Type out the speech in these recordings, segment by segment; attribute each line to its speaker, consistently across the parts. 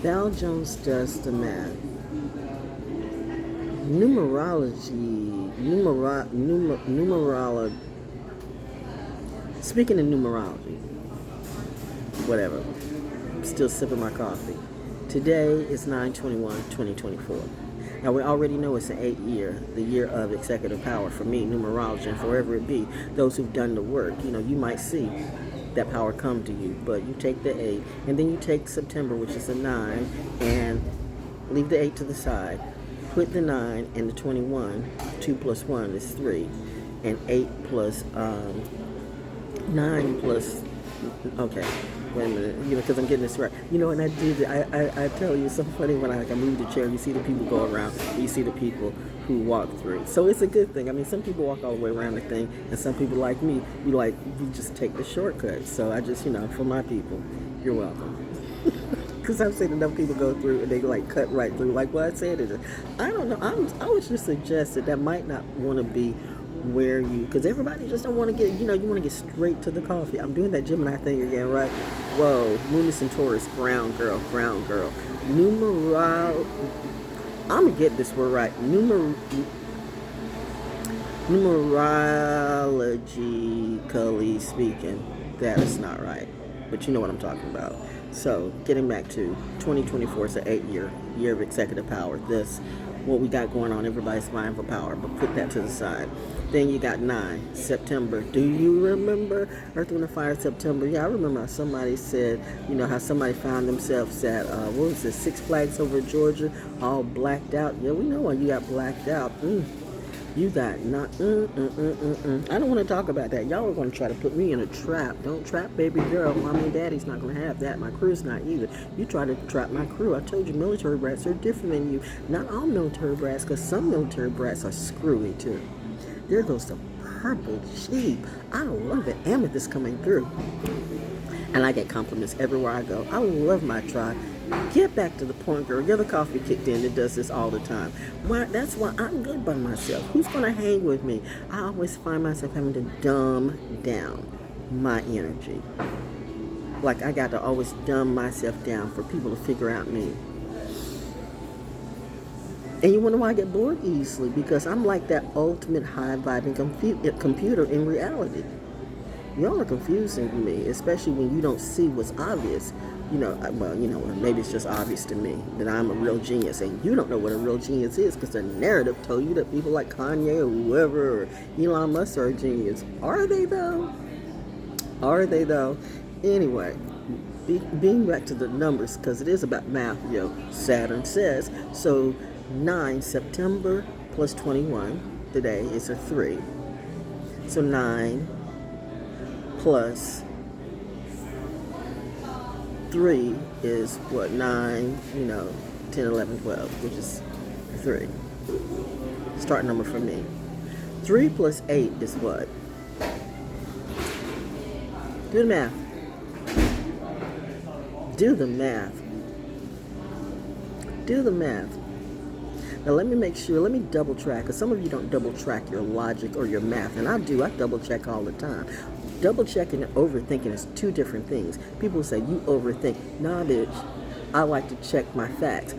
Speaker 1: Val Jones does the math. Numerology. Speaking of numerology, whatever. I'm still sipping my coffee. Today is 9/21/2024. Now we already know it's an 8-year, the year of executive power for me, numerology, and forever it be. Those who've done the work, you might see that power come to you, but you take the 8, and then you take September, which is a 9, and leave the 8 to the side. Put the 9 and the 21. 2 plus 1 is 3, and 8 plus 9 plus. Okay, wait a minute, because I'm getting this right. And I do I tell you, it's so funny when I move the chair, you see the people go around, you see the people who walk through. So it's a good thing. I mean, some people walk all the way around the thing, and some people like me, we just take the shortcut. So I just, for my people, you're welcome. Because I've seen enough people go through and they cut right through. Like what I said, I don't know. I would just suggest that might not want to be where because everybody just don't want to get, you want to get straight to the coffee. I'm doing that Gemini thing again, right? Whoa, Moon is in Taurus, ground girl. I'm going to get this word right. Numerologically speaking, that is not right. But you know what I'm talking about. So, getting back to 2024, it's an 8-year of executive power. What we got going on, everybody's vying for power, but put that to the side. Then you got 9, September. Do you remember Earth, Wind, and Fire, September? Yeah, I remember how somebody said, how somebody found themselves at, Six Flags over Georgia, all blacked out. Yeah, we know why you got blacked out. You got not, I don't want to talk about that. Y'all are going to try to put me in a trap. Don't trap baby girl. Mommy and daddy's not going to have that. My crew's not either. You try to trap my crew. I told you military brats are different than you. Not all military brats, because some military brats are screwy too. There goes the purple sheep. I love it. Amethyst coming through. And I get compliments everywhere I go. I love my tribe. Get back to the point, girl. Get the coffee kicked in. It does this all the time. That's why I'm good by myself. Who's going to hang with me? I always find myself having to dumb down my energy. I got to always dumb myself down for people to figure out me. And you wonder why I get bored easily? Because I'm like that ultimate high-vibing computer in reality. Y'all are confusing me, especially when you don't see what's obvious. Maybe it's just obvious to me that I'm a real genius, and you don't know what a real genius is because the narrative told you that people like Kanye or whoever or Elon Musk are a genius. Are they though? Anyway, being back to the numbers, because it is about math, Saturn says. So 9, September plus 21, today is a 3. So 9 plus 3 is what? 9, 10, 11, 12, which is 3. Start number for me. 3 plus 8 is what? Do the math. Do the math. Now let me make sure, let me double track, because some of you don't double track your logic or your math, and I do. I double check all the time. Double checking and overthinking is 2 different things. People say, you overthink. Nah, bitch. I like to check my facts.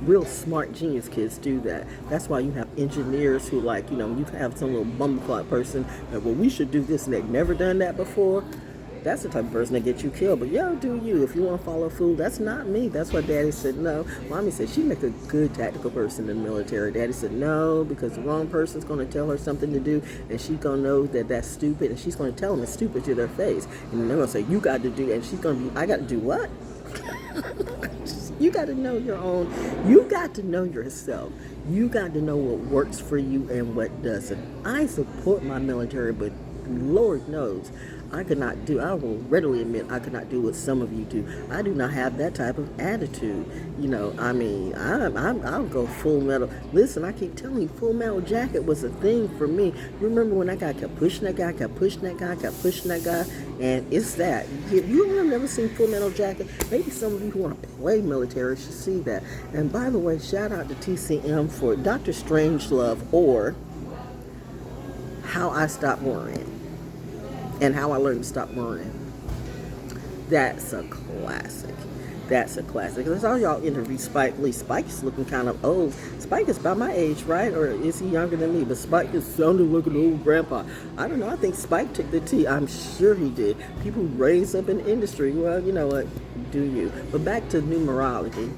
Speaker 1: Real smart genius kids do that. That's why you have engineers who you have some little bumbleclot person that, well, we should do this, and they've never done that before. That's the type of person that gets you killed. But do you. If you want to follow a fool, that's not me. That's why Daddy said no. Mommy said she'd make a good tactical person in the military. Daddy said no, because the wrong person's going to tell her something to do, and she's going to know that that's stupid, and she's going to tell them it's stupid to their face. And they're going to say, you got to do, and she's going to be, I got to do what? You got to know your own. You got to know yourself. You got to know what works for you and what doesn't. I support my military, but Lord knows, I will readily admit I could not do what some of you do. I do not have that type of attitude. I'll go full metal. Listen, I keep telling you, Full Metal Jacket was a thing for me. Remember when that guy kept pushing that guy, and it's that. You have never seen Full Metal Jacket? Maybe some of you who want to play military should see that. And by the way, shout out to TCM for Dr. Strangelove, or How I Stopped Worrying. And How I Learned to Stop Worrying. That's a classic. That's a classic. That's all y'all interview Spike Lee. Spike is looking kind of old. Spike is about my age, right? Or is he younger than me? But Spike is sounding like an old grandpa. I don't know. I think Spike took the tea. I'm sure he did. People raised up in the industry. Well, you know what? Do you? But back to numerology.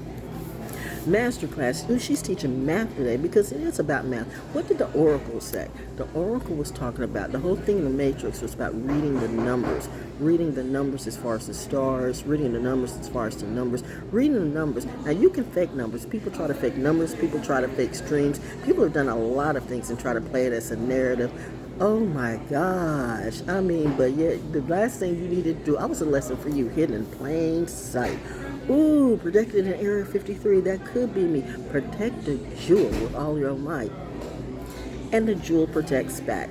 Speaker 1: Masterclass. She's teaching math today because it is about math. What did the oracle say? The oracle was talking about, the whole thing in the Matrix was about reading the numbers. Reading the numbers as far as the stars, reading the numbers as far as the numbers, reading the numbers. Now you can fake numbers. People try to fake numbers. People try to fake streams. People have done a lot of things and try to play it as a narrative. Oh my gosh. I mean, but yeah, the last thing you needed to do, I was a lesson for you, hidden in plain sight. Ooh, protected in Area 53, that could be me. Protect the jewel with all your might. And the jewel protects back.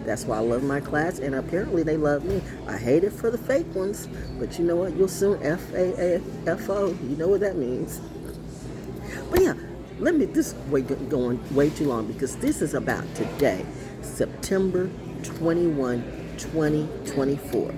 Speaker 1: That's why I love my class, and apparently they love me. I hate it for the fake ones, but you know what? You'll soon F-A-A-F-O. You know what that means. But yeah, this is going way too long because this is about today, September 21, 2024.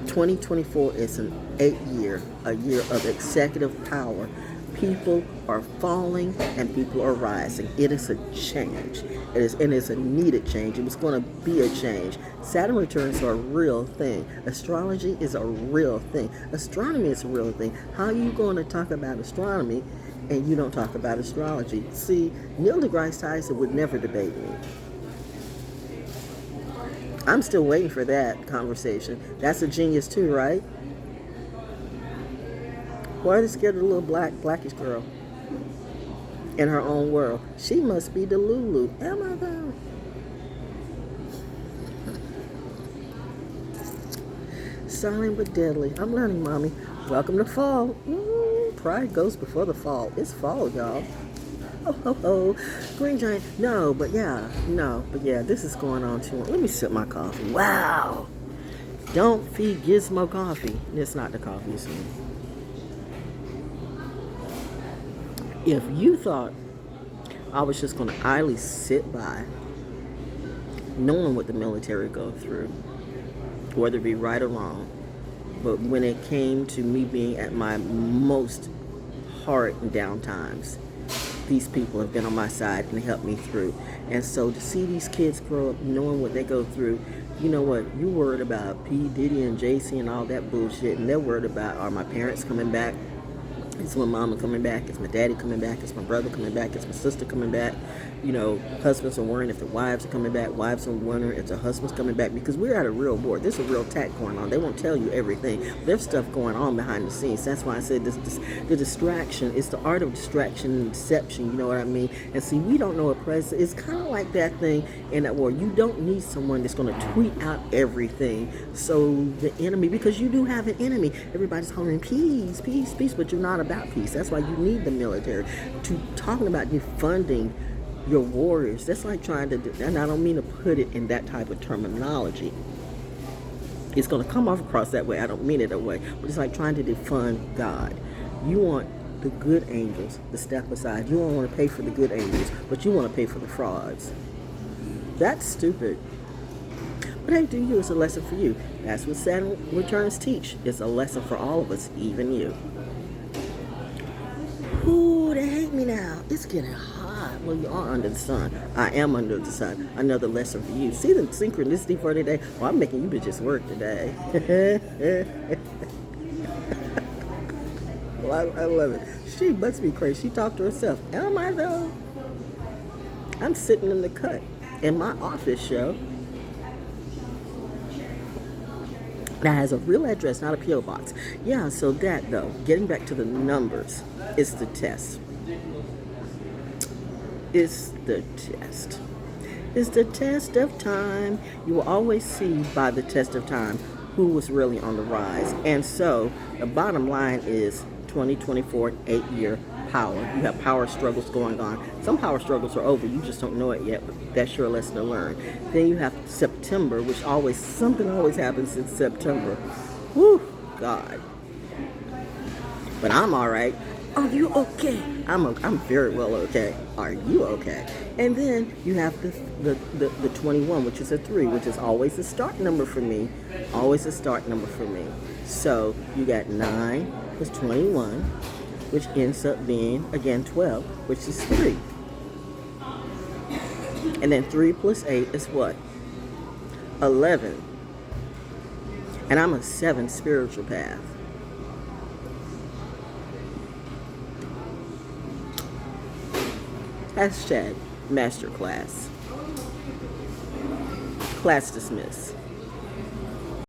Speaker 1: 2024 is an 8-year, a year of executive power. People are falling and people are rising. It is a change. It's a needed change. It was going to be a change. Saturn returns are a real thing. Astrology is a real thing. Astronomy is a real thing. How are you going to talk about astronomy and you don't talk about astrology? See, Neil deGrasse Tyson would never debate me. I'm still waiting for that conversation. That's a genius too, right? Why are they scared of the little blackish girl in her own world? She must be the Lulu. Am I though? Silent but deadly. I'm learning, mommy. Welcome to fall. Pride goes before the fall. It's fall, y'all. Oh. Green giant. But yeah, this is going on too long. Let me sip my coffee. Wow. Don't feed Gizmo coffee. It's not the coffee, it's me. If you thought I was just going to idly sit by knowing what the military go through, whether it be right or wrong, but when it came to me being at my most hard and down times, these people have been on my side and helped me through. And so to see these kids grow up knowing what they go through, you know what, you worried about P. Diddy and JC and all that bullshit, and they're worried about, are my parents coming back? Is my mama coming back? Is my daddy coming back? Is my brother coming back? Is my sister coming back? You know, husbands are worrying if their wives are coming back. Wives are wondering if their husband's coming back, because we're at a real war. There's a real attack going on. They won't tell you everything. There's stuff going on behind the scenes. That's why I said the distraction is the art of distraction and deception. You know what I mean? And see, we don't know a president. It's kind of like that thing in that war. You don't need someone that's going to tweet out everything. So the enemy, because you do have an enemy. Everybody's hollering peace, peace, peace, but you're not about peace. That's why you need the military. Talking about defunding your warriors, that's like trying to, and I don't mean to put it in that type of terminology. It's going to come off across that way. I don't mean it that way. But it's like trying to defund God. You want the good angels to step aside. You don't want to pay for the good angels, but you want to pay for the frauds. That's stupid. But hey, do you? It's a lesson for you. That's what Saturn returns teach. It's a lesson for all of us, even you. Ooh, they hate me now. It's getting hot. Well, you are under the sun. I am under the sun. Another lesson for you. See the synchronicity for today? Well, I'm making you bitches work today. Well, I love it. She must be crazy. She talked to herself. Am I though? I'm sitting in the cut in my office show. That has a real address, not a P.O. box. Yeah, so that though, getting back to the numbers, is the test. It's the test. It's the test of time. You will always see by the test of time who was really on the rise. And so the bottom line is 2024, 8-year power. You have power struggles going on. Some power struggles are over. You just don't know it yet, but that's your lesson to learn. Then you have September, which something always happens in September. Whew, God. But I'm all right. Are you okay? I'm very well okay. Are you okay? And then you have the 21, which is a 3, which is always a start number for me. Always a start number for me. So you got 9, is 21, which ends up being, again, 12, which is 3. And then 3 plus 8 is what? 11. And I'm a 7 spiritual path. Hashtag masterclass. Class dismissed.